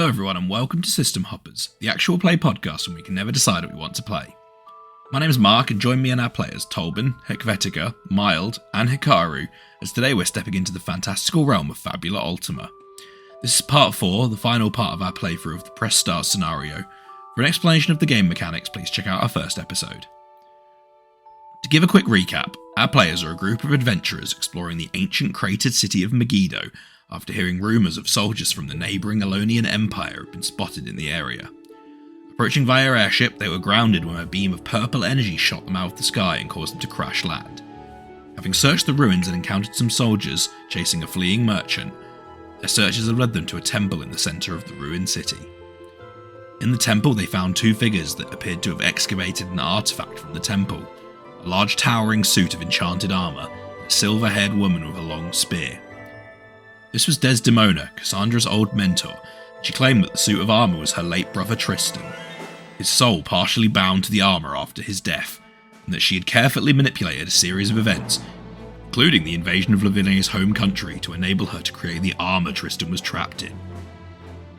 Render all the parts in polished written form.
Hello everyone and welcome to System Hoppers, the actual play podcast when we can never decide what we want to play. My name is Mark and join me and our players Tolbin, Hekvetica, Mild and Hikaru as today we're stepping into the fantastical realm of Fabula Ultima. This is part 4, the final part of our playthrough of the Press Start scenario. For an explanation of the game mechanics, please check out our first episode. To give a quick recap, our players are a group of adventurers exploring the ancient cratered city of Megiddo after hearing rumours of soldiers from the neighbouring Elonian Empire had been spotted in the area. Approaching via airship, they were grounded when a beam of purple energy shot them out of the sky and caused them to crash land. Having searched the ruins and encountered some soldiers chasing a fleeing merchant, their searches had led them to a temple in the centre of the ruined city. In the temple they found two figures that appeared to have excavated an artefact from the temple, a large towering suit of enchanted armour, and a silver-haired woman with a long spear. This was Desdemona, Cassandra's old mentor, and she claimed that the suit of armour was her late brother Tristan, his soul partially bound to the armour after his death, and that she had carefully manipulated a series of events, including the invasion of Lavinia's home country, to enable her to create the armour Tristan was trapped in.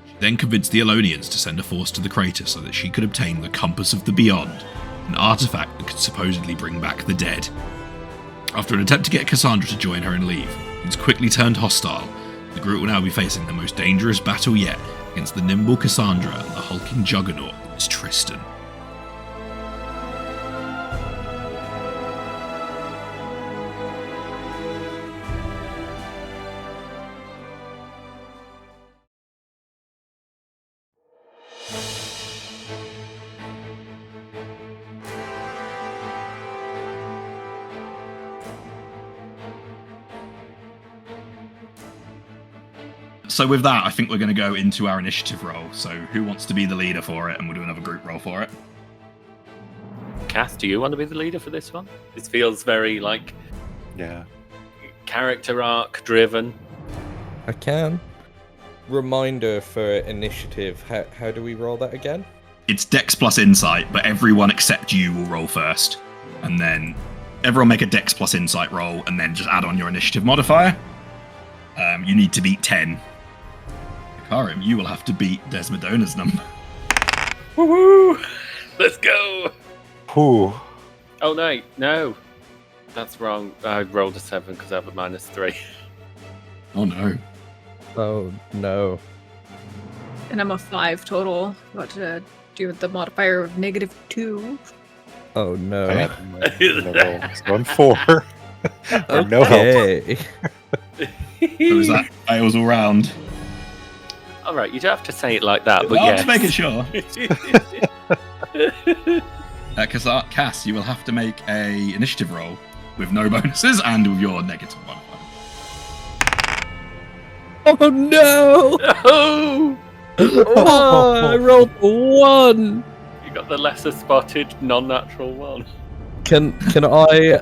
She then convinced the Elonians to send a force to the crater so that she could obtain the Compass of the Beyond, an artefact that could supposedly bring back the dead. After an attempt to get Cassandra to join her and leave, things quickly turned hostile. The group will now be facing the most dangerous battle yet against the nimble Cassandra and the hulking juggernaut that is Tristan. So with that, I think we're going to go into our initiative roll. So who wants to be the leader for it? And we'll do another group roll for it. Cass, do you want to be the leader for this one? This feels very, character arc driven. I can. Reminder for initiative, how do we roll that again? It's Dex plus Insight, but everyone except you will roll first. And then everyone make a Dex plus Insight roll, and then just add on your initiative modifier. You need to beat 10. Karim, you will have to beat Desdemona's number. Woohoo! Let's go! Ooh. Oh, no. That's wrong. I rolled a 7 because I have a -3. Oh, no. Oh, no. And I'm a 5 total. Got to do with the modifier of -2. Oh, no. I had 1 4. Or no help. Okay. So is that fails all round? All right, you don't have to say it like that, but No, yes. I'm just making sure. Cass, you will have to make a initiative roll with no bonuses and with your negative modifier. Oh, no! Oh! Oh, I rolled 1! You got the lesser spotted non-natural one. Can I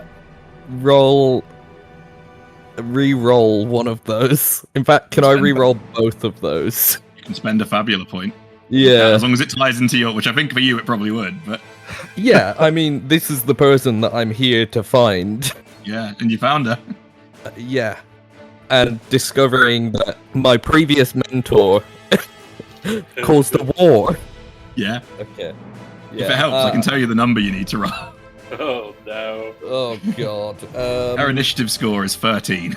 re-roll one of those? In fact, can I re-roll both of those? You can spend a Fabula point. Yeah. As long as it ties into your, which I think for you it probably would, but... Yeah, I mean, this is the person that I'm here to find. Yeah, and you found her. Yeah. And discovering that my previous mentor caused a war. Yeah. Okay. If it helps, I can tell you the number you need to roll. Oh, no. Oh, God. Our initiative score is 13.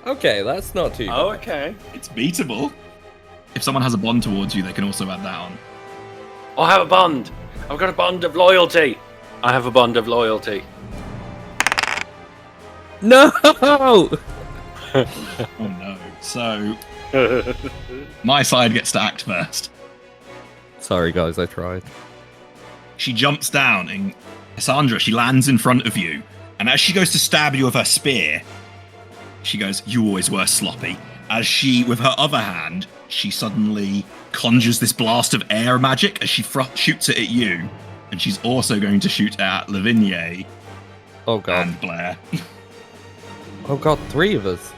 Okay, that's not too bad. Oh, okay. It's beatable. If someone has a bond towards you, they can also add that on. Oh, I have a bond. I've got a bond of loyalty. I have a bond of loyalty. No! Oh no. So, my side gets to act first. Sorry, guys, I tried. She jumps down and Cassandra, she lands in front of you. And as she goes to stab you with her spear, she goes, "You always were sloppy." As she, with her other hand, she suddenly conjures this blast of air magic as she shoots it at you. And she's also going to shoot at Lavinia Oh, God. and Blair. Oh, God, 3 of us.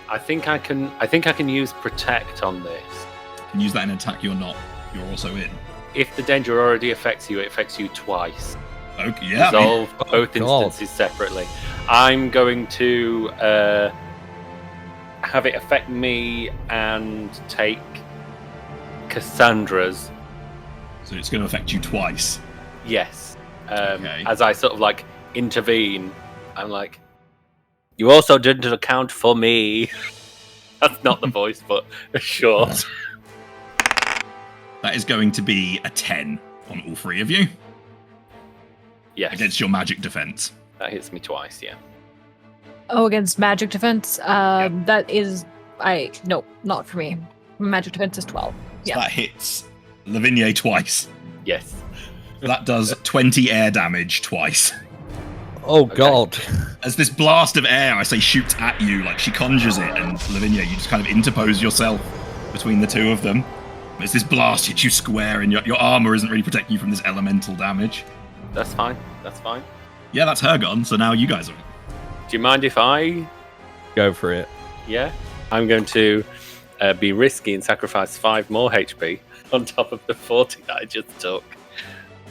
I think I can use protect on this. You can use that in an attack you're also in. If the danger already affects you, it affects you twice. Okay, yeah. Resolve both God. instances separately. I'm going to have it affect me and take Cassandra's. So it's going to affect you twice. Yes. Okay. As I sort of like intervene, I'm like, you also didn't account for me. That's not the voice, but sure. That is going to be a 10 on all three of you Yes. against your magic defense. That hits me twice, yeah. Oh, against magic defense? That is... No, not for me. Magic defense is 12. So Yeah. that hits Lavinia twice. Yes. That does 20 air damage twice. Oh god. As this blast of air, I say, shoots at you, like she conjures it, and Lavinia, you just kind of interpose yourself between the two of them. As this blast hits you square, and your armor isn't really protecting you from this elemental damage. That's fine. That's fine. Yeah, that's her gone, so now you guys are... Do you mind if I... Go for it. Yeah? I'm going to be risky and sacrifice 5 more HP on top of the 40 that I just took.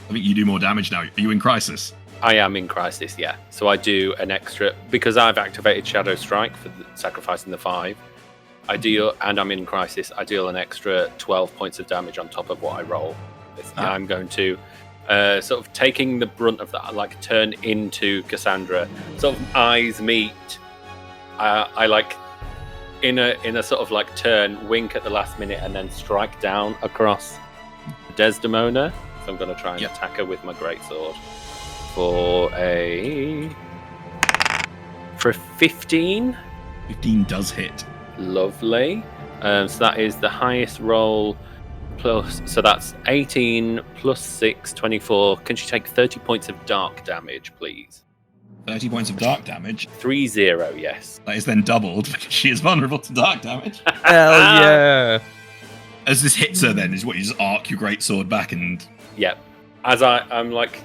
I think you do more damage now. Are you in crisis? I am in crisis, yeah. So I do an extra... Because I've activated Shadow Strike for sacrificing the 5, I deal... And I'm in crisis, I deal an extra 12 points of damage on top of what I roll. I'm going to... sort of taking the brunt of that, like turn into Cassandra, sort of eyes meet. I like in a sort of like turn, wink at the last minute, and then strike down across Desdemona. So I'm going to try and attack her with my greatsword for 15. 15 does hit. Lovely. So that is the highest roll. Plus, so that's 18 plus 6, 24. Can she take 30 points of dark damage, please? 30 points of dark damage. 3-0, yes. That is then doubled because she is vulnerable to dark damage. Hell yeah. As this hits her, then is what you just arc your greatsword back and... Yep. As I'm like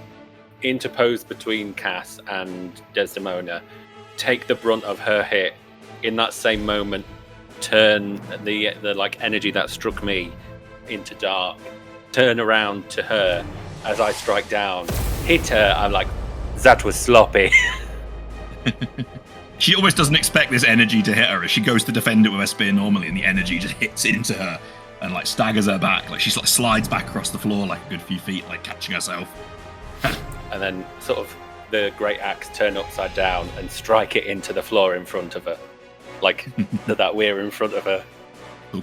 interposed between Cass and Desdemona, take the brunt of her hit. In that same moment, turn the like energy that struck me into dark, turn around to her as I strike down, hit her. I'm like, that was sloppy. She almost doesn't expect this energy to hit her as she goes to defend it with her spear normally, and the energy just hits into her and like staggers her back. Like she like slides back across the floor like a good few feet, like catching herself. And then sort of the great axe turn upside down and strike it into the floor in front of her, like that we're in front of her.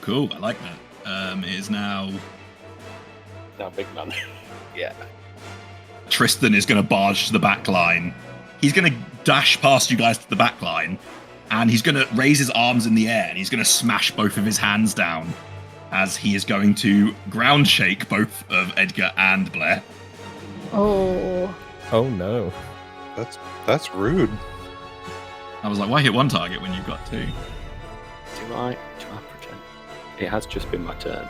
Cool. I like that. It is now big man. Yeah. Tristan is going to barge to the back line. He's going to dash past you guys to the back line, and he's going to raise his arms in the air, and he's going to smash both of his hands down as he is going to ground shake both of Edgar and Blair. Oh. Oh no. That's rude. I was like, why hit one target when you've got 2? Do I pretend? It has just been my turn.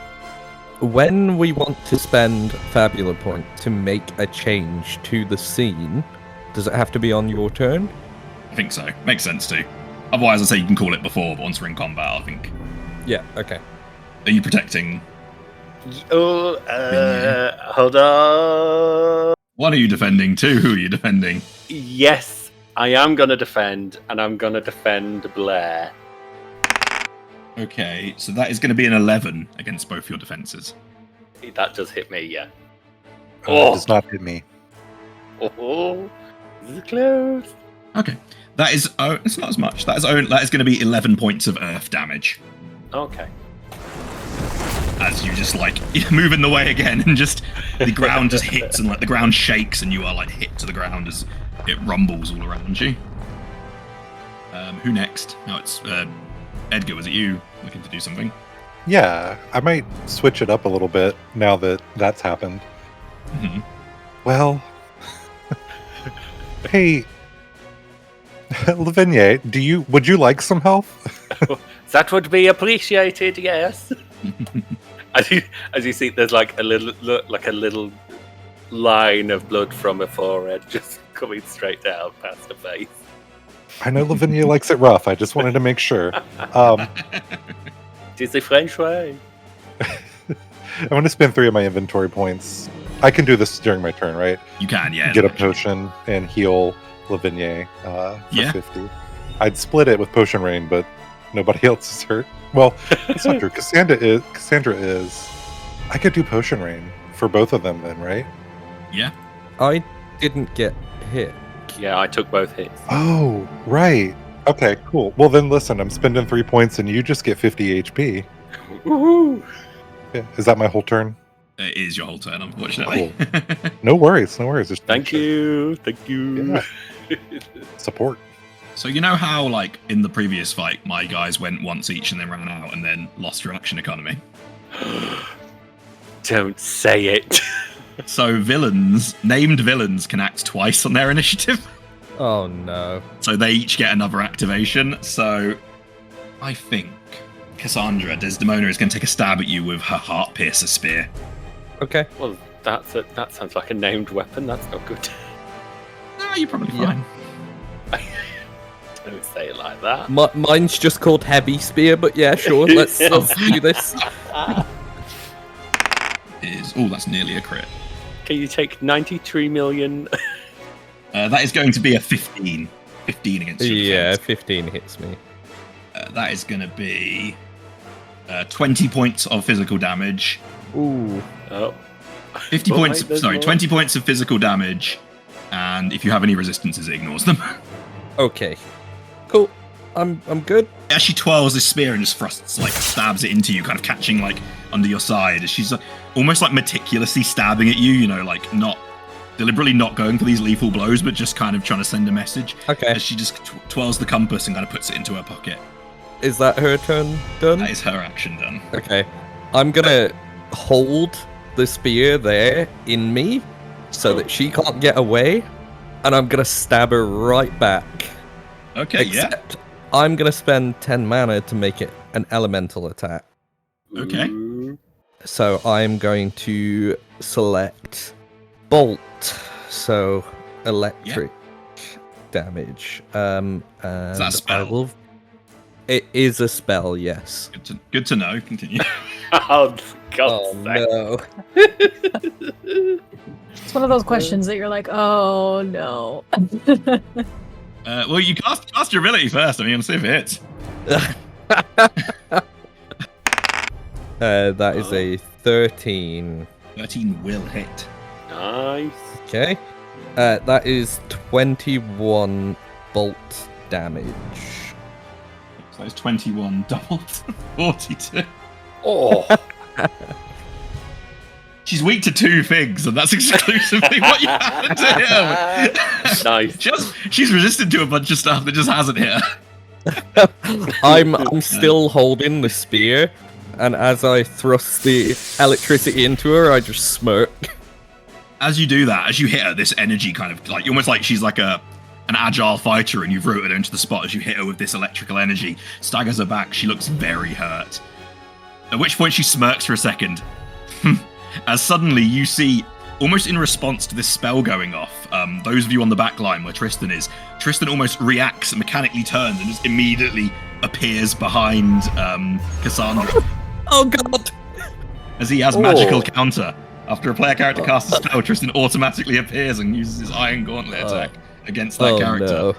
When we want to spend Fabula Point to make a change to the scene, does it have to be on your turn? I think so. Makes sense too. Otherwise, I say you can call it before, but once we're in combat, I think. Yeah, okay. Are you protecting? Oh, hold on. One are you defending? 2, who are you defending? Yes, I am going to defend, and I'm going to defend Blair. Okay, so that is going to be an 11 against both your defenses. That does hit me, yeah. It does not hit me. Oh, this is close. Okay, that is. Oh, it's not as much. That is going to be 11 points of earth damage. Okay. As you just like move in the way again, and just the ground just hits, and like the ground shakes, and you are like hit to the ground as it rumbles all around you. Who next? Now it's Edgar. Was it you looking to do something? Yeah, I might switch it up a little bit now that that's happened. Mm-hmm. Well, hey, Lavinia, would you like some help? That would be appreciated, yes. As you see, there's like a little line of blood from her forehead just coming straight down past her face. I know Lavinia likes it rough. I just wanted to make sure. It is the French way. I'm going to spend 3 of my inventory points. I can do this during my turn, right? You can, yeah. Get a potion and heal Lavinia for Yeah. 50. I'd split it with Potion Rain, but nobody else is hurt. Well, that's not true. Cassandra is. I could do potion rain for both of them then, right? Yeah. I didn't get hit. Yeah, I took both hits. Oh, right. Okay, cool. Well, then listen, I'm spending 3 points and you just get 50 HP. Woohoo! Yeah. Is that my whole turn? It is your whole turn, unfortunately. No worries. Just Thank you. Yeah. Support. So you know how, like, in the previous fight, my guys went once each and then ran out and then lost your action economy? Don't say it. So named villains can act twice on their initiative. Oh no. So they each get another activation. So I think Cassandra, Desdemona, is going to take a stab at you with her Heart Piercer Spear. Okay. Well, that sounds like a named weapon. That's not good. No, you're probably Yeah. fine. Don't say it like that. Mine's just called Heavy Spear, but yeah, sure, let's do this. That's nearly a crit. Can you take 93 million? That is going to be a 15. 15 against your Yeah, defense. 15 hits me. That is going to be 20 points of physical damage. Ooh. Oh. 50 Oh, points. wait, there's Sorry, more. 20 points of physical damage. And if you have any resistances, it ignores them. Okay. Cool. I'm good. As she twirls this spear and just thrusts, like, stabs it into you, kind of catching, like, under your side. As she's almost, like, meticulously stabbing at you, you know, like, not deliberately not going for these lethal blows, but just kind of trying to send a message. Okay. As she just twirls the compass and kind of puts it into her pocket. Is that her turn done? That is her action done. Okay. I'm gonna hold the spear there in me so that she can't get away, and I'm gonna stab her right back. Okay, yeah. Except I'm gonna spend 10 mana to make it an elemental attack. Okay. Ooh. So I'm going to select Bolt, so electric damage. And Is that a spell? It is a spell, yes. Good to know. Continue. Oh, God's Oh sake. no. It's one of those questions that you're like, oh no. Well, you cast your ability first. I mean, let's see if it hits. That is a 13. 13 will hit. Nice. Okay. That is 21 bolt damage. So it's 21 doubled. 42. Oh, She's weak to 2 things, and that's exclusively what you happen to hit her with. nice. She's resistant to a bunch of stuff that just hasn't hit her. I'm still holding the spear, and as I thrust the electricity into her, I just smirk. As you do that, as you hit her, this energy kind of like almost like she's like an agile fighter, and you've rooted her into the spot. As you hit her with this electrical energy, staggers her back. She looks very hurt. At which point she smirks for a second. As suddenly you see, almost in response to this spell going off, those of you on the back line where Tristan is, Tristan almost reacts, mechanically turns, and just immediately appears behind Cassandra. Oh god! As he has magical counter. After a player character casts a spell, Tristan automatically appears and uses his Iron Gauntlet attack against that character.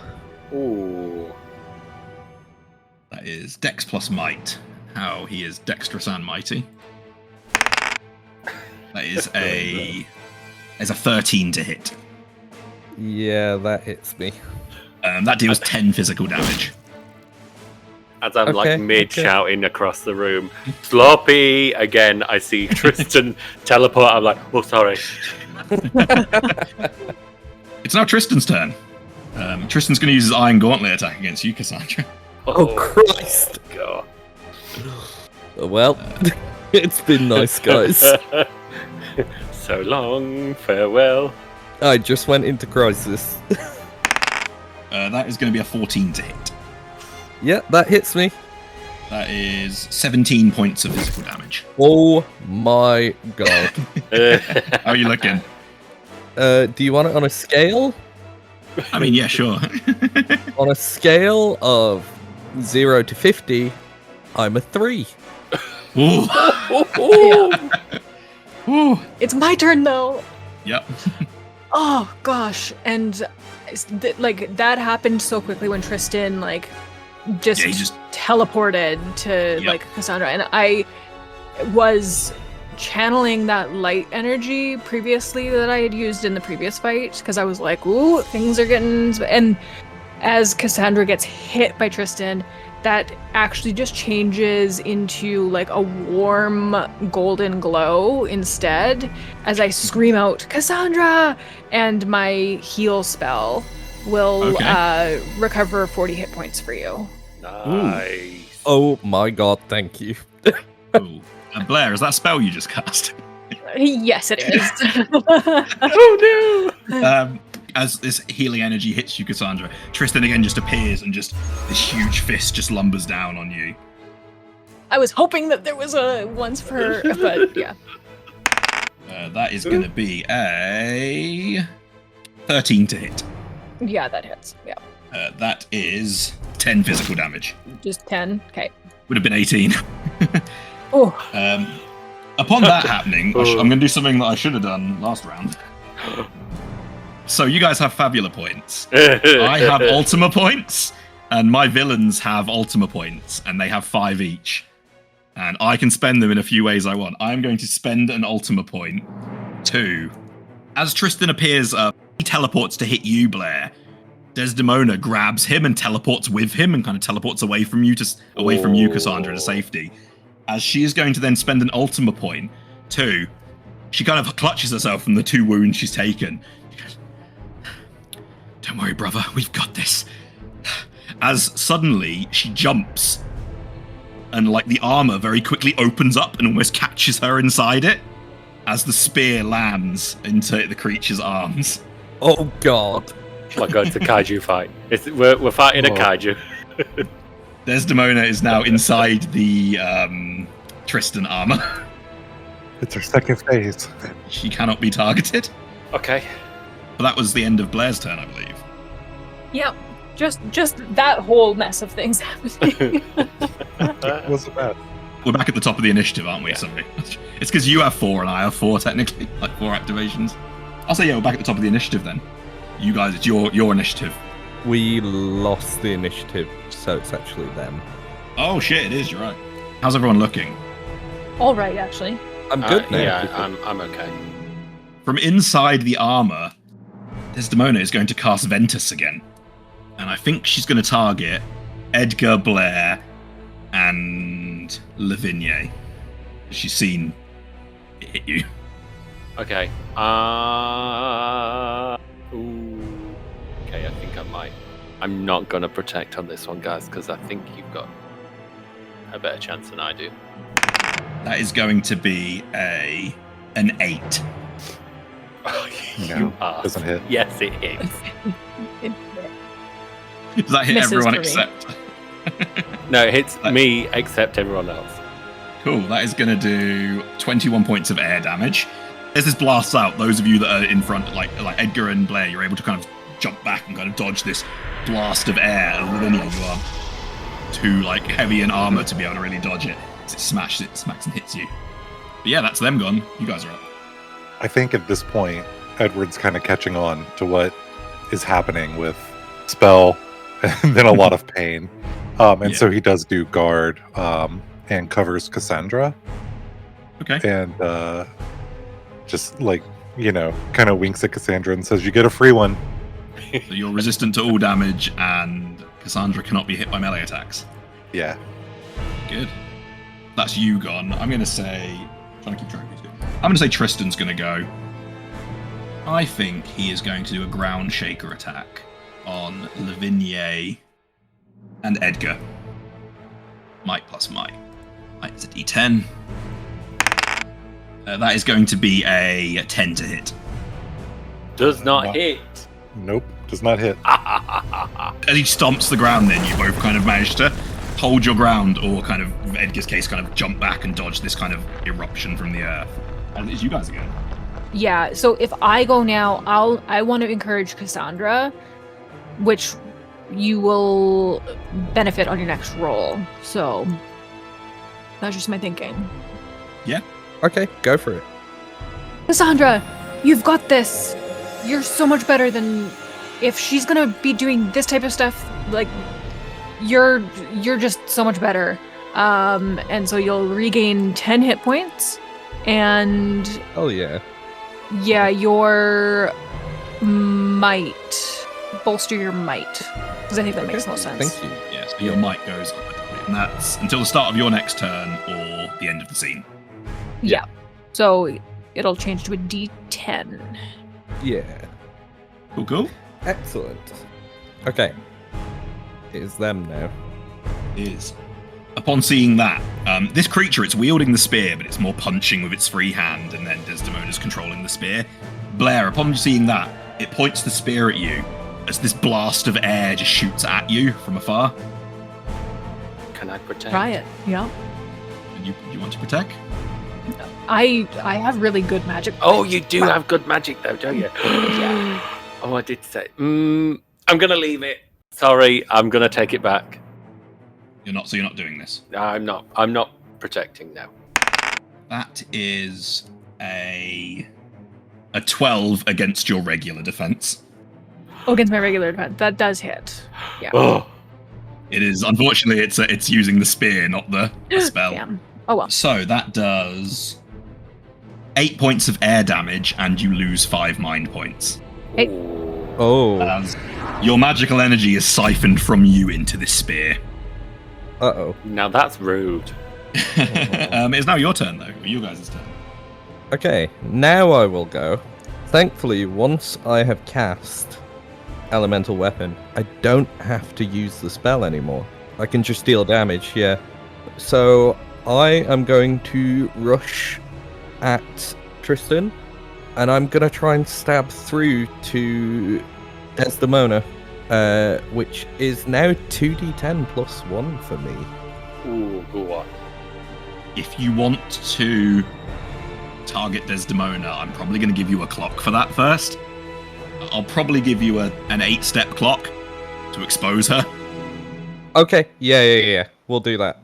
No. Ooh. That is Dex plus Might. How he is dexterous and mighty. That is a 13 to hit. Yeah, that hits me. That deals 10 physical damage. As I'm Okay, like mid shouting across the room, sloppy again. I see Tristan teleport. I'm like, oh, sorry. It's now Tristan's turn. Tristan's going to use his Iron Gauntlet attack against you, Cassandra. Oh, Christ! God. Well, it's been nice, guys. So long, farewell. I just went into crisis. That is going to be a 14 to hit. Yeah, that hits me. That is 17 points of physical damage. Oh my god. How are you looking? Do you want it on a scale? I mean, yeah, sure. On a scale of 0 to 50, I'm a 3. Ooh. Ooh. It's my turn though. Yep. Oh gosh, and like that happened so quickly when Tristan like just Yeah, he just- teleported to Yep. like Cassandra, and I was channeling that light energy previously that I had used in the previous fight, because I was like, ooh, things are getting... And as Cassandra gets hit by Tristan, that actually just changes into like a warm golden glow instead, as I scream out, Cassandra! And my heal spell will recover 40 hit points for you. Nice. Oh my god, thank you. Ooh. Blair, is that spell you just cast? Yes, it is. Oh no! As this healing energy hits you, Cassandra, Tristan again just appears and just this huge fist just lumbers down on you. I was hoping that there was a once for, but yeah. That is going to be a 13 to hit. Yeah, that hits. Yeah. That is 10 physical damage. Just 10? Okay. Would have been 18. Oh. Upon that happening, I'm going to do something that I should have done last round. So you guys have Fabula points. I have Ultima points, and my villains have Ultima points, and they have 5 each. And I can spend them in a few ways I want. I'm going to spend an Ultima point to... As Tristan appears, he teleports to hit you, Blair. Desdemona grabs him and teleports with him and kind of teleports away from you, Cassandra, to safety. As she is going to then spend an Ultima point too, she kind of clutches herself from the 2 wounds she's taken. She goes, "Don't worry, brother, we've got this." As suddenly she jumps, and like the armor very quickly opens up and almost catches her inside it, as the spear lands into the creature's arms. Oh god. Oh my god, it's a kaiju fight. We're fighting a kaiju. Desdemona is now inside the Tristan-armour. It's her second phase. She cannot be targeted. Okay. But that was the end of Blair's turn, I believe. Yep. Just that whole mess of things happening. It wasn't bad. We're back at the top of the initiative, aren't we? Yeah. Sorry. It's because you have 4 and I have 4, technically. Like 4 activations. I'll say, yeah, we're back at the top of the initiative then. You guys, it's your initiative. We lost the initiative, so it's actually them. Oh shit, it is, you're right. How's everyone looking? All right, actually. I'm good now. Yeah, I'm okay. From inside the armor, Desdemona is going to cast Ventus again. And I think she's going to target Edgar, Blair, and Lavigne. She's seen it hit you. Okay. Ooh. Okay, I think I might. I'm not going to protect on this one, guys, because I think you've got a better chance than I do. That is going to be an 8. Oh, No, you are. doesn't hit. Yes, it hits. Does that hit Misses everyone for me. except? No, it hits me except everyone else. Cool, that is going to do 21 points of air damage. As this blasts out, those of you that are in front, like Edgar and Blair, you're able to kind of jump back and kind of dodge this blast of air. And Lavinia, you are too heavy in armor to be able to really dodge it. As it smacks and hits you. But yeah, that's them gone. You guys are up. I think at this point, Edward's kind of catching on to what is happening with spell and then a lot of pain. So he does do guard and covers Cassandra. Okay. And just kind of winks at Cassandra and says, "You get a free one." So you're resistant to all damage, and Cassandra cannot be hit by melee attacks. Yeah. Good. That's you gone. I'm going to say... trying to keep track of these two. I'm going to say Tristan's going to go. I think he is going to do a ground shaker attack on Lavigne and Edgar. Might plus might. Might is a d10. That is going to be a 10 to hit. Does not hit. Nope. Does not hit. As he stomps the ground, then you both kind of manage to hold your ground, or kind of, in Edgar's case, kind of jump back and dodge this kind of eruption from the earth. And it's you guys again. Yeah, so if I go now, I want to encourage Cassandra, which you will benefit on your next roll. So that's just my thinking. Yeah. Okay, go for it. Cassandra, you've got this. You're so much better than if she's gonna be doing this type of stuff. You're just so much better. And so you'll regain 10 hit points And Oh yeah. yeah, your might. Bolster your might. Because I think that makes the most sense. Thank you. Yeah, so your might goes up, and that's until the start of your next turn or the end of the scene. Yeah. So it'll change to a D10. Yeah. Cool. Excellent. Okay. It is them now. Is. Upon seeing that, this creature, it's wielding the spear, but it's more punching with its free hand, and then Desdemona's controlling the spear. Blair, upon seeing that, it points the spear at you as this blast of air just shoots at you from afar. Can I protect? Try it. Yeah. And you want to protect? I have really good magic. Oh, you do have good magic though, don't you? Yeah. Oh, I did say. I'm gonna leave it. Sorry, I'm gonna take it back. You're not doing this. I'm not protecting now. That is a 12 against your regular defense. Oh, against my regular defense. That does hit. Yeah. Oh, It is, unfortunately, it's using the spear, not the spell. Damn. Oh well. So that does 8 points of air damage, and you lose 5 mind points. Hey. Oh. As your magical energy is siphoned from you into this spear. Uh-oh. Now that's rude. It's now your turn, though. Or you guys' turn. Okay, now I will go. Thankfully, once I have cast Elemental Weapon, I don't have to use the spell anymore. I can just deal damage, yeah. So, I am going to rush at Tristan, and I'm going to try and stab through to Desdemona, which is now 2d10 plus 1 for me. Ooh, go on. If you want to target Desdemona, I'm probably going to give you a clock for that first. I'll probably give you an 8-step clock to expose her. Okay, yeah. We'll do that.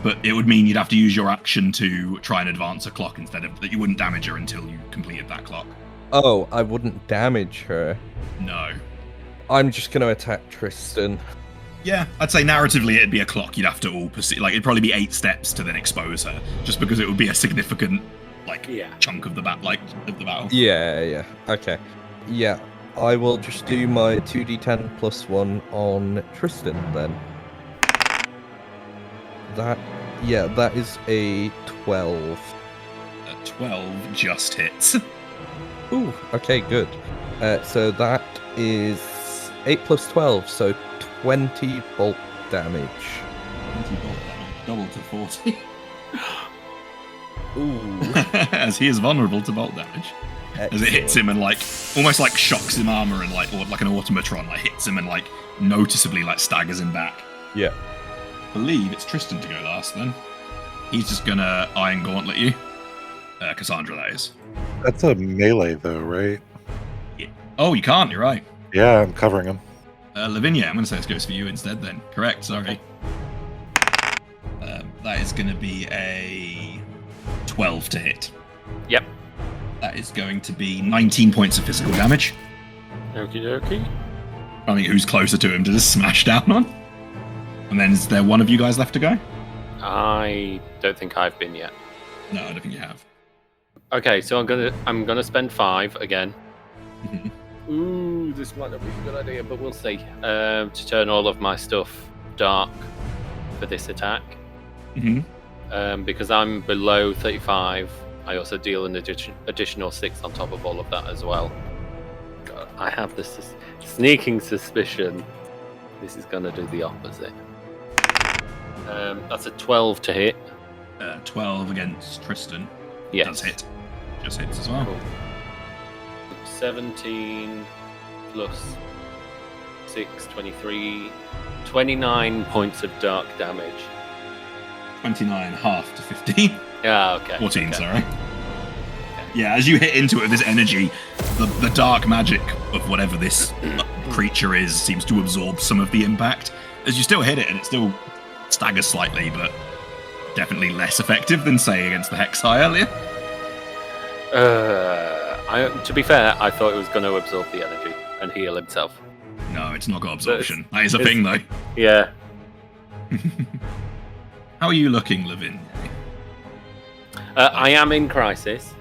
But it would mean you'd have to use your action to try and advance a clock instead of that. You wouldn't damage her until you completed that clock. Oh, I wouldn't damage her. No. I'm just going to attack Tristan. Yeah, I'd say narratively it'd be a clock. You'd have to all proceed. Like, it'd probably be 8 steps to then expose her, just because it would be a significant, chunk of the battle. Yeah. Okay. Yeah, I will just do my 2d10 plus 1 on Tristan then. That is a 12. A 12 just hits. Ooh, okay, good. So that is 8 plus 12, so 20 bolt damage. 20 bolt damage, double to 40. Ooh. As he is vulnerable to bolt damage. As it hits him and almost shocks him armor and or like an automatron, hits him and noticeably staggers him back. Yeah. I believe it's Tristan to go last then. He's just gonna Iron Gauntlet you. Cassandra, that is. That's a melee, though, right? Yeah. Oh, you can't, you're right. Yeah, I'm covering him. Lavinia, I'm gonna say this goes for you instead then. Correct, sorry. That is gonna be a 12 to hit. Yep. That is going to be 19 points of physical damage. Okie dokie. I think who's closer to him to just smash down on. And then is there one of you guys left to go? I don't think I've been yet. No, I don't think you have. Okay, so I'm gonna spend 5 again. Mhm. Ooh, this might not be a good idea, but we'll see. To turn all of my stuff dark for this attack. Because I'm below 35, I also deal an additional 6 on top of all of that as well. God, I have this sneaking suspicion this is going to do the opposite. That's a 12 to hit. 12 against Tristan. Yes. Does hit. Just hits as well. Cool. 17 plus 6, 23, 29 points of dark damage. 29, half to 15. Yeah, okay. 14, okay. sorry. Yeah, as you hit into it with this energy, the dark magic of whatever this creature is seems to absorb some of the impact. As you still hit it, and it still staggers slightly, but definitely less effective than, say, against the Hexai earlier. To be fair, I thought it was going to absorb the energy and heal himself. No, it's not got absorption. That is a thing, though. Yeah. How are you looking, Lavinia? I am in crisis.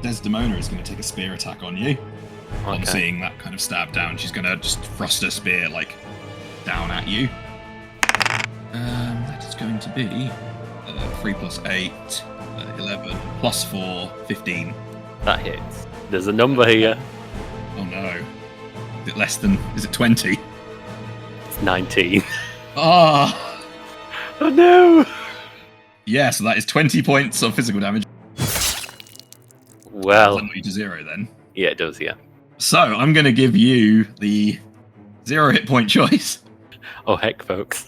Desdemona is going to take a spear attack on you. On seeing that kind of stab down, she's going to just thrust her spear like down at you. That is going to be 3 plus 8, 11 plus 4, 15. That hits. There's a number here. Oh no. Is it less than... Is it 20? It's 19. Ah! Oh no! Yeah, so that is 20 points of physical damage. Well... Does that knock you to 0 then? Yeah, it does, yeah. So, I'm going to give you the 0 hit point choice. Oh heck, folks.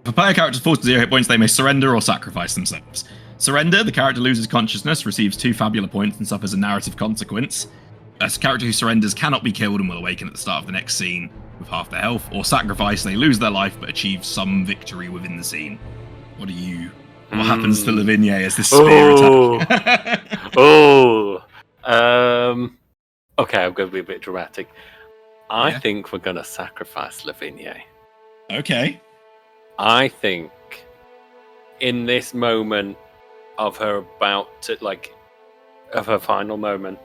If a player character falls to 0 hit points, they may surrender or sacrifice themselves. Surrender, the character loses consciousness, receives 2 Fabula points, and suffers a narrative consequence. A character who surrenders cannot be killed and will awaken at the start of the next scene with half their health. Or sacrifice, they lose their life but achieve some victory within the scene. What happens to Lavinia as this spear attack? Okay, I'm going to be a bit dramatic. I think we're going to sacrifice Lavinia. Okay. I think in this moment of her about to, of her final moment,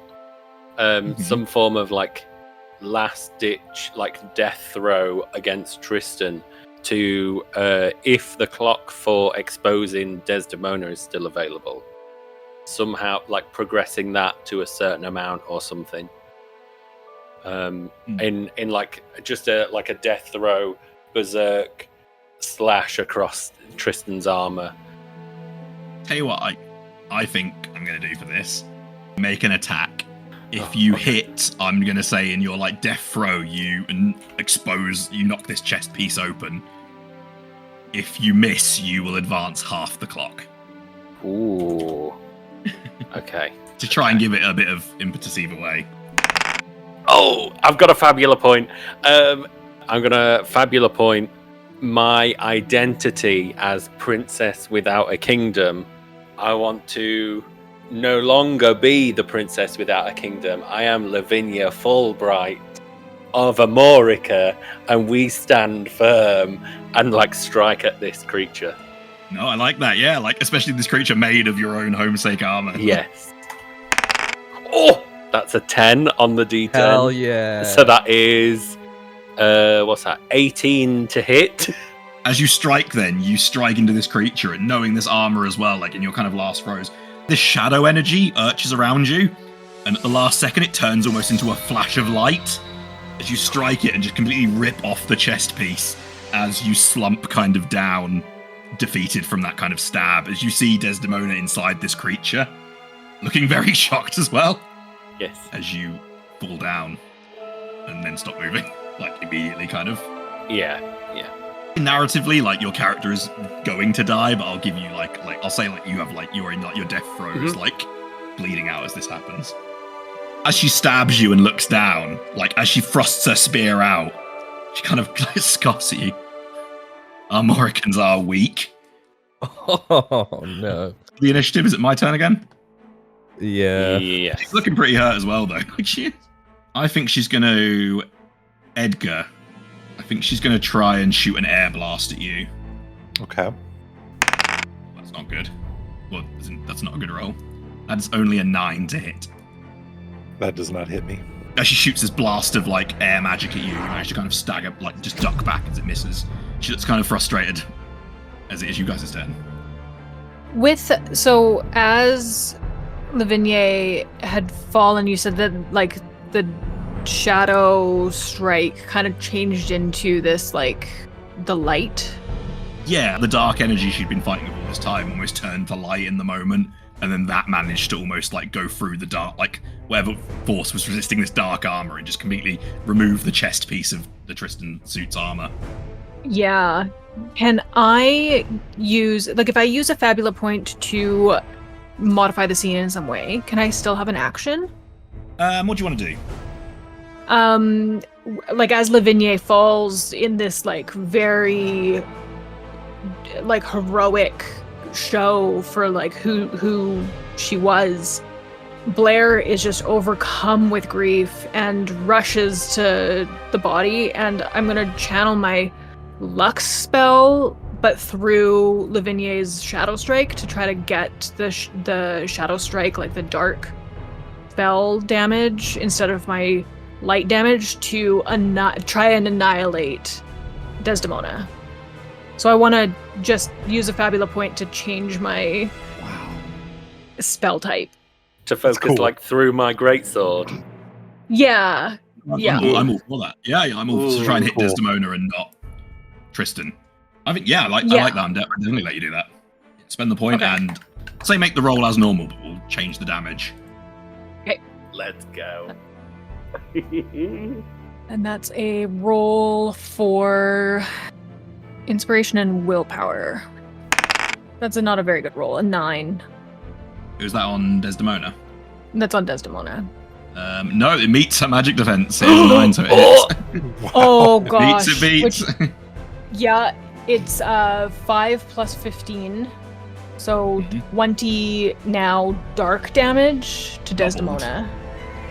some form of, last-ditch, death throw against Tristan to, if the clock for exposing Desdemona is still available, somehow, progressing that to a certain amount or something. In just a death throw, berserk, slash across Tristan's armor. Tell you what, I think I'm going to do for this. Make an attack. If you hit, I'm going to say in your death throw, you knock this chest piece open. If you miss, you will advance half the clock. Ooh. Okay. To try and give it a bit of impetus either way. Oh, I've got a Fabula Point. I'm going to Fabula Point my identity as Princess Without a Kingdom. I want to no longer be the Princess Without a Kingdom. I am Lavinia Fulbright of Amorica, and we stand firm and strike at this creature. No, I like that, yeah. Especially this creature made of your own homesake armor. Yes. Oh! That's a 10 on the D10. Hell yeah. So that is, what's that, 18 to hit? As you strike then, you strike into this creature, and knowing this armor as well, in your kind of last throws, this shadow energy arches around you, and at the last second it turns almost into a flash of light as you strike it and just completely rip off the chest piece as you slump kind of down, defeated from that kind of stab, as you see Desdemona inside this creature, looking very shocked as well. Yes. As you fall down and then stop moving, immediately kind of. Yeah. Narratively, your character is going to die, but I'll give you I'll say you have you're in your death throes, bleeding out as this happens. As she stabs you and looks down, as she thrusts her spear out, she kind of scoffs at you. Armoricans are weak. Oh no. The initiative, is it my turn again? Yeah. Yes. She's looking pretty hurt as well, though. I think she's going to... Edgar. I think she's going to try and shoot an air blast at you. Okay. That's not good. Well, that's not a good roll. That's only a 9 to hit. That does not hit me. As she shoots this blast of, air magic at you, you manage to kind of stagger, just duck back as it misses. She looks kind of frustrated as it is you guys' turn. So, as Lavinia had fallen, you said that the shadow strike kind of changed into this the light. Yeah, the dark energy she'd been fighting with all this time almost turned to light in the moment, and then that managed to almost go through the dark, whatever force was resisting this dark armor, and just completely remove the chest piece of the Tristan suit's armor. Yeah. Can I use if I use a Fabula Point to modify the scene in some way, can I still have an action? What do you want to do? As Lavinia falls in this very heroic show for who she was, Blair is just overcome with grief and rushes to the body, and I'm gonna channel my Lux spell but through Lavigne's Shadow Strike to try to get the Shadow Strike, like the dark spell damage, instead of my light damage, to try and annihilate Desdemona. So I want to just use a Fabula Point to change my spell type. To focus like through my greatsword. Yeah. I'm all for that. Yeah, I'm all to try and hit Desdemona and not Tristan. I think, I like that. I'll definitely let you do that. Spend the point and say make the roll as normal, but we'll change the damage. Okay. Let's go. And that's a roll for inspiration and willpower. That's not a very good roll. A 9. Is that on Desdemona? That's on Desdemona. No, it meets her magic defense. It's a 9, so it hits. Oh gosh. It beats. It's 5 plus 15. So 20 now dark damage to Desdemona.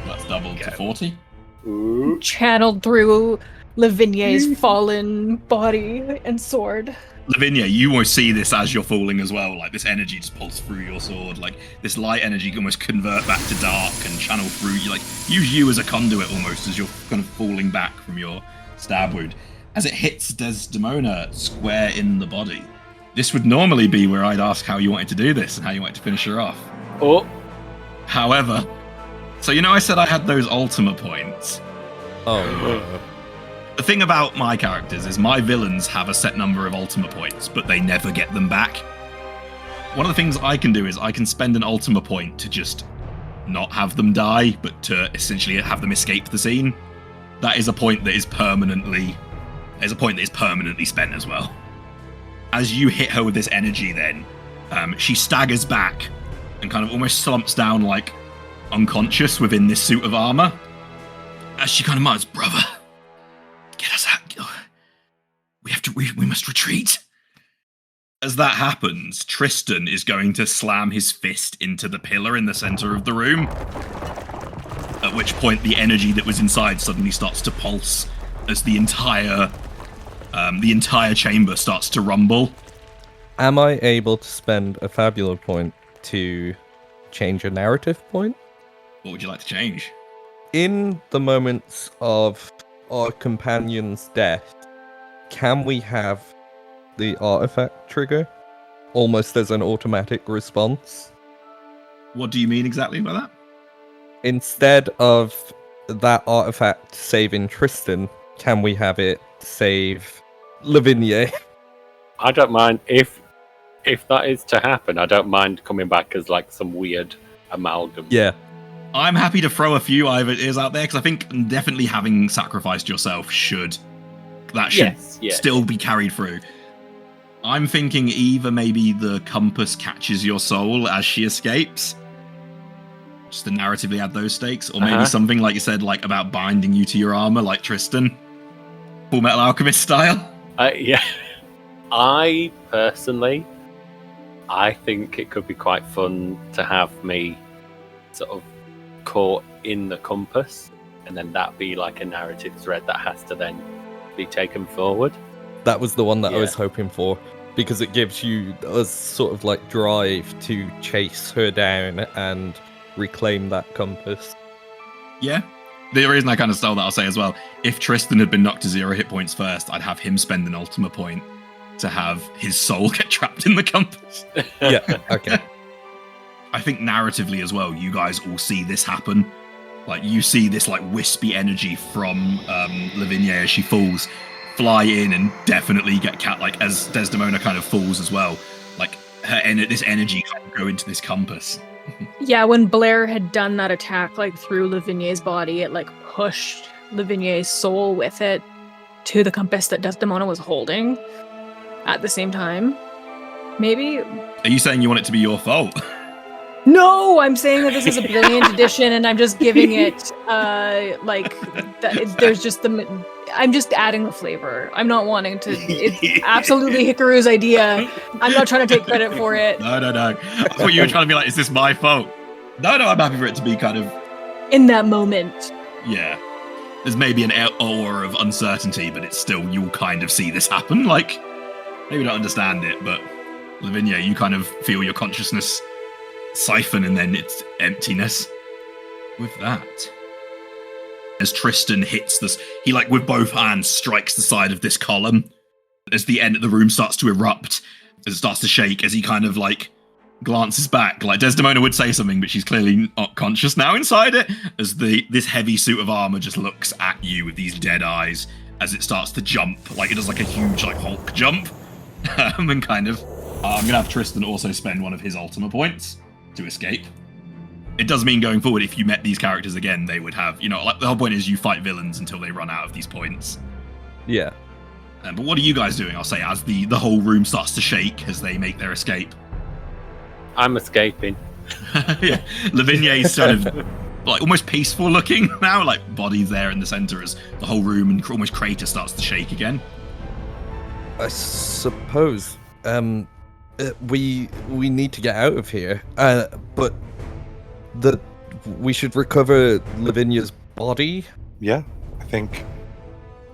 That's doubled to 40. Channeled through Lavigne's fallen body and sword. Lavinia, you almost see this as you're falling as well. Like, this energy just pulls through your sword. Like, this light energy can almost convert back to dark and channel through you. Like, use you as a conduit almost as you're kind of falling back from your stab wound. As it hits Desdemona square in the body. This would normally be where I'd ask how you wanted to do this and how you wanted to finish her off. However, so I said I had those Ultima points. The thing about my characters is my villains have a set number of Ultima points, but they never get them back. One of the things I can do is I can spend an Ultima point to just not have them die, but to essentially have them escape the scene. That is a point that is permanently spent as well. As you hit her with this energy then, she staggers back and kind of almost slumps down like unconscious within this suit of armor. As she kind of mutters, "Brother, get us out. We must retreat." As that happens, Tristan is going to slam his fist into the pillar in the center of the room. At which point the energy that was inside suddenly starts to pulse as the entire chamber starts to rumble. Am I able to spend a Fabula Point to change a narrative point? What would you like to change? In the moments of our companion's death, can we have the artifact trigger almost as an automatic response? What do you mean exactly by that? Instead of that artifact saving Tristan, can we have it save Lavigne? I don't mind if that is to happen. I don't mind coming back as like some weird amalgam. Yeah. I'm happy to throw a few ideas out there because I think definitely having sacrificed yourself should still be carried through. I'm thinking either maybe the compass catches your soul as she escapes, just to narratively add those stakes, or maybe something like you said, like about binding you to your armor, like Tristan, Full Metal Alchemist style. Yeah. I personally, I think it could be quite fun to have me sort of caught in the compass, and then that be like a narrative thread that has to then be taken forward. That was the one that I was hoping for, because it gives you a sort of like drive to chase her down and reclaim that compass. Yeah. The reason I kind of stole that, I'll say as well, if Tristan had been knocked to 0 hit points first, I'd have him spend an Ultima point to have his soul get trapped in the compass. Yeah, okay. I think narratively as well, you guys all see this happen. Like, you see this like wispy energy from Lavigne as she falls fly in and definitely get like as Desdemona kind of falls as well. Like this energy kind of go into this compass. Yeah, when Blair had done that attack like through Lavigne's body, it like pushed Lavigne's soul with it to the compass that Desdemona was holding at the same time. Maybe. Are you saying you want it to be your fault? No, I'm saying that this is a brilliant addition, and I'm just giving it there's just I'm just adding the flavor. I'm not wanting to. It's absolutely Hikaru's idea. I'm not trying to take credit for it. No. I thought you were trying to be like, is this my fault? No, I'm happy for it to be kind of in that moment. Yeah. There's maybe an aura of uncertainty, but it's still, you'll kind of see this happen. Like, maybe don't understand it, but Lavinia, you kind of feel your consciousness siphon and then it's emptiness. With that, as Tristan hits this, he with both hands strikes the side of this column as the end of the room starts to erupt, as it starts to shake, as he kind of glances back. Desdemona would say something, but she's clearly not conscious now inside it, as this heavy suit of armor just looks at you with these dead eyes as it starts to jump, it does a huge Hulk jump. And kind of, I'm gonna have Tristan also spend one of his Ultima points to escape. It does mean going forward, if you met these characters again, they would have, the whole point is you fight villains until they run out of these points. Yeah. But what are you guys doing, I'll say, as the whole room starts to shake as they make their escape? I'm escaping. Yeah, Lavinia is sort of almost peaceful looking now, bodies there in the center as the whole room and almost crater starts to shake again. I suppose we need to get out of here, but we should recover Lavinia's body. Yeah, I think.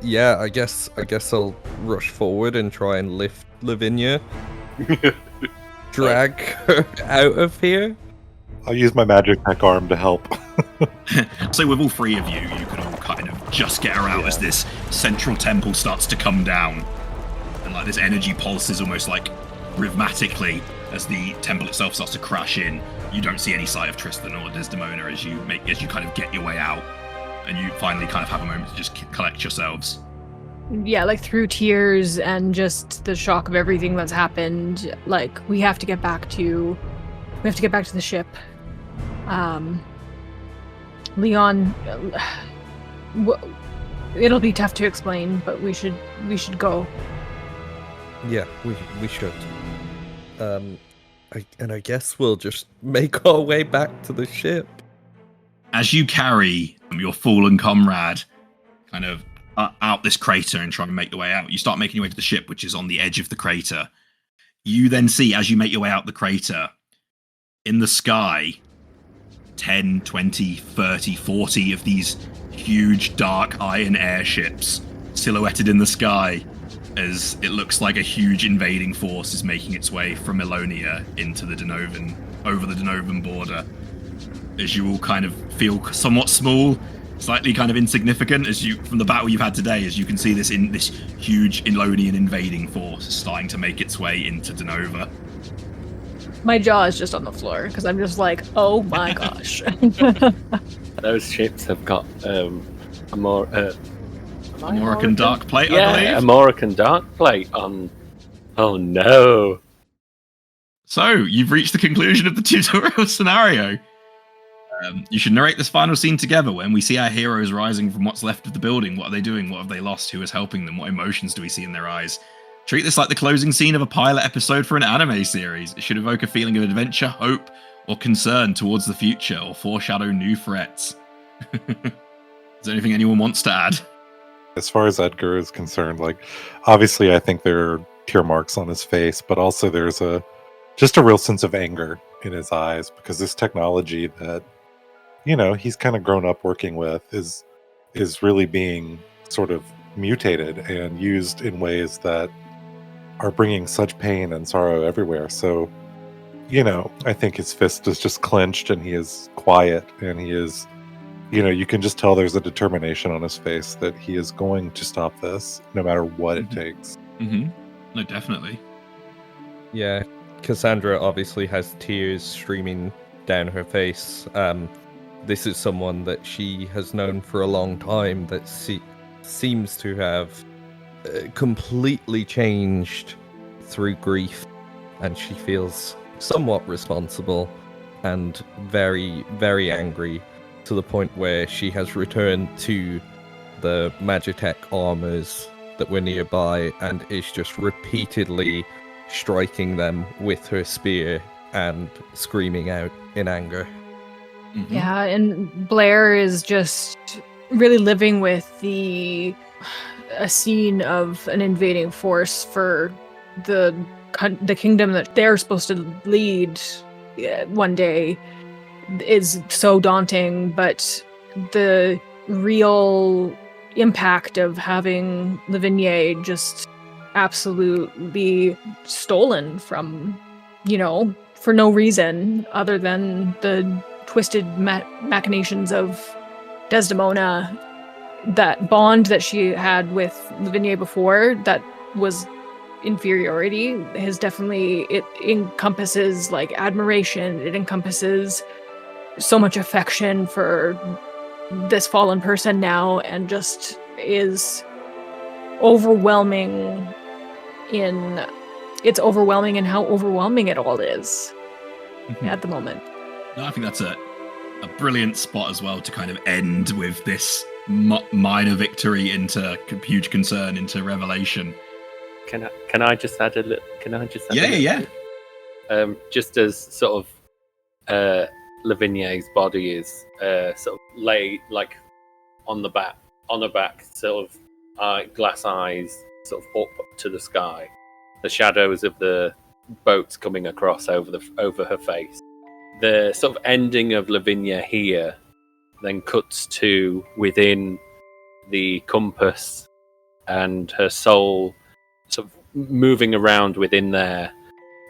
Yeah, I guess I'll rush forward and try and lift Lavinia, drag her out of here. I'll use my magic tech arm to help. So with all three of you, you can all kind of just get her out as this central temple starts to come down, and this energy pulses almost rhythmically as the temple itself starts to crash in. You don't see any sight of Tristan or Desdemona as you kind of get your way out, and you finally kind of have a moment to just collect yourselves. Yeah, through tears and just the shock of everything that's happened, we have to get back to the ship. Leon, it'll be tough to explain, but we should go. Yeah, we should. I guess we'll just make our way back to the ship. As you carry your fallen comrade kind of out this crater and try and make your way out, you start making your way to the ship, which is on the edge of the crater. You then see, as you make your way out the crater, in the sky, 10, 20, 30, 40 of these huge dark iron airships silhouetted in the sky, as it looks like a huge invading force is making its way from Melonia into the Denovan, over the Denovan border. As you all kind of feel somewhat small, slightly kind of insignificant, as you, from the battle you've had today, as you can see this huge Elonian invading force starting to make its way into Dunova. My jaw is just on the floor because I'm just oh my gosh. Those ships have got a more Amorican dark plate, yeah, I believe. Amorican dark plate on. Oh no. So, you've reached the conclusion of the tutorial scenario. You should narrate this final scene together when we see our heroes rising from what's left of the building. What are they doing? What have they lost? Who is helping them? What emotions do we see in their eyes? Treat this like the closing scene of a pilot episode for an anime series. It should evoke a feeling of adventure, hope, or concern towards the future, or foreshadow new threats. Is there anything anyone wants to add? As far as Edgar is concerned, obviously I think there are tear marks on his face, but also there's just a real sense of anger in his eyes, because this technology that, he's kind of grown up working with is really being sort of mutated and used in ways that are bringing such pain and sorrow everywhere. So, I think his fist is just clenched and he is quiet and he is, you can just tell there's a determination on his face that he is going to stop this no matter what it takes. Mm-hmm. No, definitely. Yeah, Cassandra obviously has tears streaming down her face. This is someone that she has known for a long time that seems to have completely changed through grief, and she feels somewhat responsible and very, very angry, to the point where she has returned to the Magitech armors that were nearby and is just repeatedly striking them with her spear and screaming out in anger. Mm-hmm. Yeah, and Blair is just really living with a scene of an invading force for the kingdom that they're supposed to lead one day is so daunting, but the real impact of having Lavinia just absolutely stolen from, for no reason other than the twisted machinations of Desdemona. That bond that she had with Lavinia before, that was inferiority, it encompasses like admiration, it encompasses so much affection for this fallen person now, and just is overwhelming in how overwhelming it all is at the moment. No, I think that's a brilliant spot as well to kind of end with this minor victory into huge concern into revelation. Can I just add a little? Yeah. Just as sort of Lavinia's body is sort of laid like on the back, sort of glass eyes sort of up to the sky. The shadows of the boats coming across over her face. The sort of ending of Lavinia here then cuts to within the compass and her soul sort of moving around within there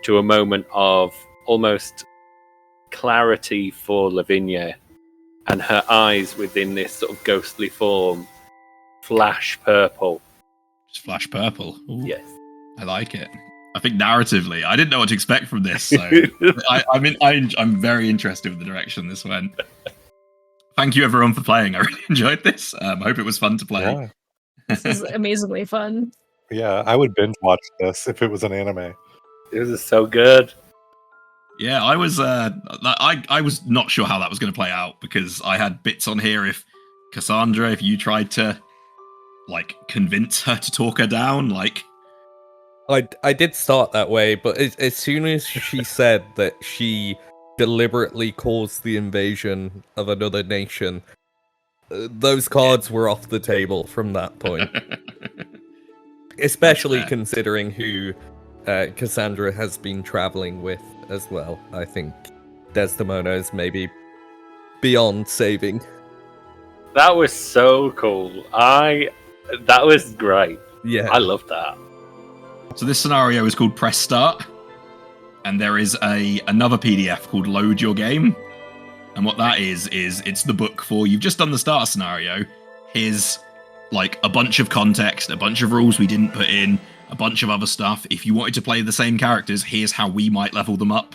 to a moment of almost clarity for Lavinia, and her eyes within this sort of ghostly form flash purple. Just flash purple. Ooh, yes, I like it. I think narratively, I didn't know what to expect from this, so I'm very interested with the direction this went. Thank you everyone for playing. I really enjoyed this. I hope it was fun to play. Yeah. This is amazingly fun. Yeah, I would binge watch this if it was an anime. it was so good. Yeah, I was not sure how that was going to play out, because I had bits on here if Cassandra, if you tried to like convince her to talk her down, like I did start that way, but as soon as she said that she deliberately caused the invasion of another nation, those cards were off the table from that point. Especially considering who Cassandra has been traveling with as well. I think Desdemona is maybe beyond saving. That was so cool. That was great. Yeah, I loved that. So this scenario is called Press Start, and there is another PDF called Load Your Game. And what that is it's the book for, you've just done the starter scenario. Here's like a bunch of context, a bunch of rules we didn't put in, a bunch of other stuff. If you wanted to play the same characters, here's how we might level them up.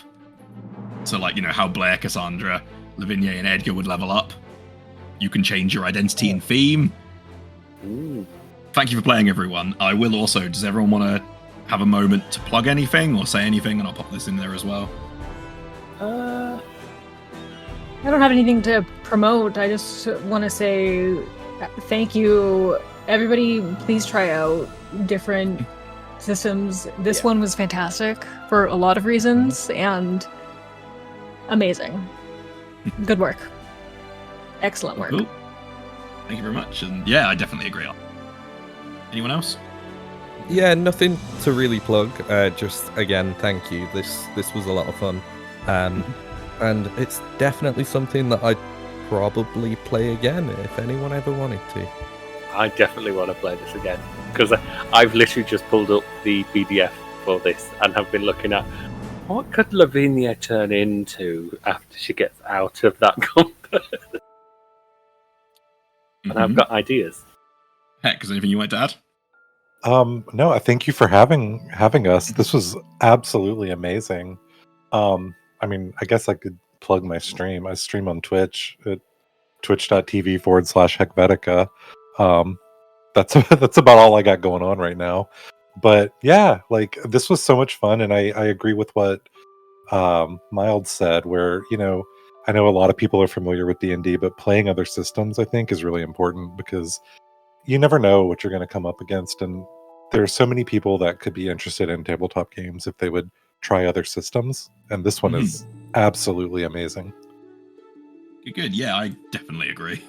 So like, how Blair, Cassandra, Lavinia, and Edgar would level up. You can change your identity and theme. Ooh. Thank you for playing, everyone. I will also, does everyone want to have a moment to plug anything or say anything, and I'll pop this in there as well? I don't have anything to promote. I just want to say thank you. Everybody, please try out different systems. This one was fantastic for a lot of reasons, and amazing. Good work. Excellent work. Cool. Thank you very much. And yeah, I definitely agree. Anyone else? Yeah, nothing to really plug. Just again, thank you. This was a lot of fun, and it's definitely something that I'd probably play again if anyone ever wanted to. I definitely want to play this again, because I've literally just pulled up the PDF for this and have been looking at what could Lavinia turn into after she gets out of that compass. And I've got ideas. Heck, is there anything you wanted to add? No, I thank you for having us. This was absolutely amazing. I mean, I guess I could plug my stream. I stream on Twitch at twitch.tv/Hekvetica. That's about all I got going on right now. But yeah, like this was so much fun, and I agree with what Mild said, where I know a lot of people are familiar with D&D, but playing other systems I think is really important, because you never know what you're going to come up against, and there are so many people that could be interested in tabletop games if they would try other systems, and this one is absolutely amazing. Good. Yeah, I definitely agree.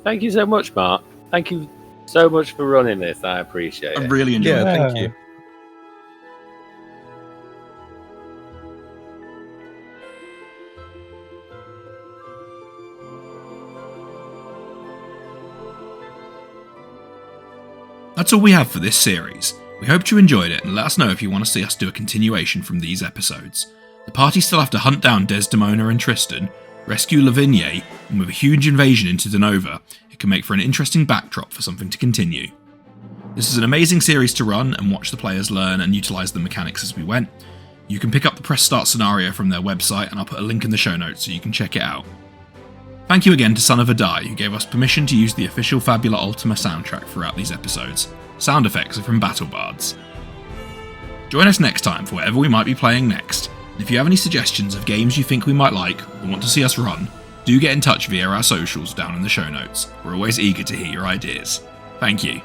Thank you so much, Mark. Thank you so much for running this. I appreciate I it. really enjoyed it. Thank you. That's all we have for this series. We hoped you enjoyed it, and let us know if you want to see us do a continuation from these episodes. The party still have to hunt down Desdemona and Tristan, rescue Lavigne, and with a huge invasion into Dunova, it can make for an interesting backdrop for something to continue. This is an amazing series to run and watch the players learn and utilise the mechanics as we went. You can pick up the press start scenario from their website, and I'll put a link in the show notes so you can check it out. Thank you again to Son of a Die, who gave us permission to use the official Fabula Ultima soundtrack throughout these episodes. Sound effects are from Battlebards. Join us next time for whatever we might be playing next. And if you have any suggestions of games you think we might like or want to see us run, do get in touch via our socials down in the show notes. We're always eager to hear your ideas. Thank you.